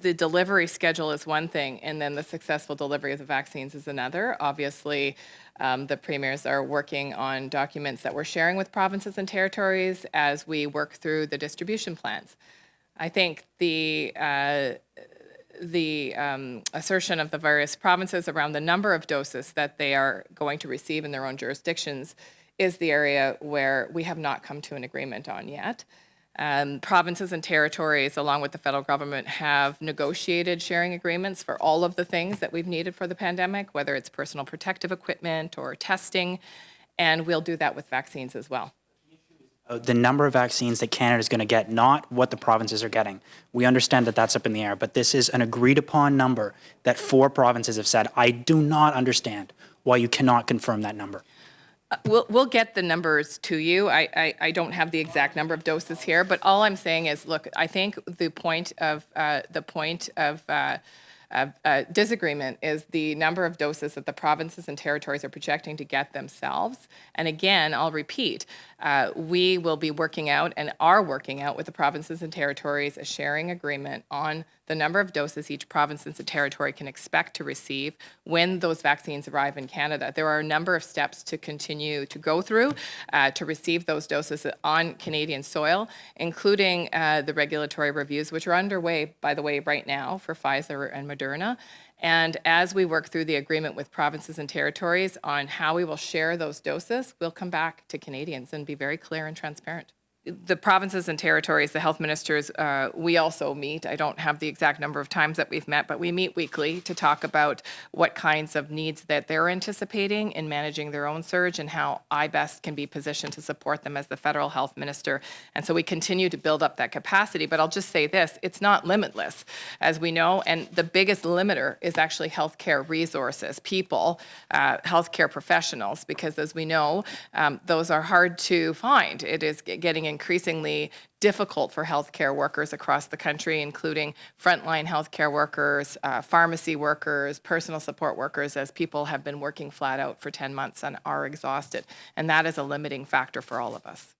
The delivery schedule is one thing, and then the successful delivery of the vaccines is another. Obviously, the premiers are working on documents that we're sharing with provinces and territories as we work through the distribution plans. I think the assertion of the various provinces around the number of doses that they are going to receive in their own jurisdictions is the area where we have not come to an agreement on yet. Provinces and territories, along with the federal government, have negotiated sharing agreements for all of the things that we've needed for the pandemic, whether it's personal protective equipment or testing, and we'll do that with vaccines as well. The number of vaccines that Canada is going to get, not what the provinces are getting. We understand that that's up in the air, but this is an agreed upon number that 4 provinces have said. I do not understand why you cannot confirm that number. We'll get the numbers to you. I don't have the exact number of doses here, but all I'm saying is, look, I think the point of disagreement is the number of doses that the provinces and territories are projecting to get themselves. And again, I'll repeat, we will be working out and are working out with the provinces and territories a sharing agreement on the number of doses each province and territory can expect to receive when those vaccines arrive in Canada. There are a number of steps to continue to go through to receive those doses on Canadian soil, including the regulatory reviews, which are underway, by the way, right now for Pfizer and Moderna. And as we work through the agreement with provinces and territories on how we will share those doses, we'll come back to Canadians and be very clear and transparent. The provinces and territories, the health ministers, we also meet. I don't have the exact number of times that we've met, but we meet weekly to talk about what kinds of needs that they're anticipating in managing their own surge and how I best can be positioned to support them as the federal health minister. And so we continue to build up that capacity. But I'll just say this, it's not limitless, as we know, and the biggest limiter is actually healthcare resources, people, healthcare professionals, because as we know, those are hard to find. It is getting increasingly difficult for healthcare workers across the country, including frontline healthcare workers, pharmacy workers, personal support workers, as people have been working flat out for 10 months and are exhausted. And that is a limiting factor for all of us.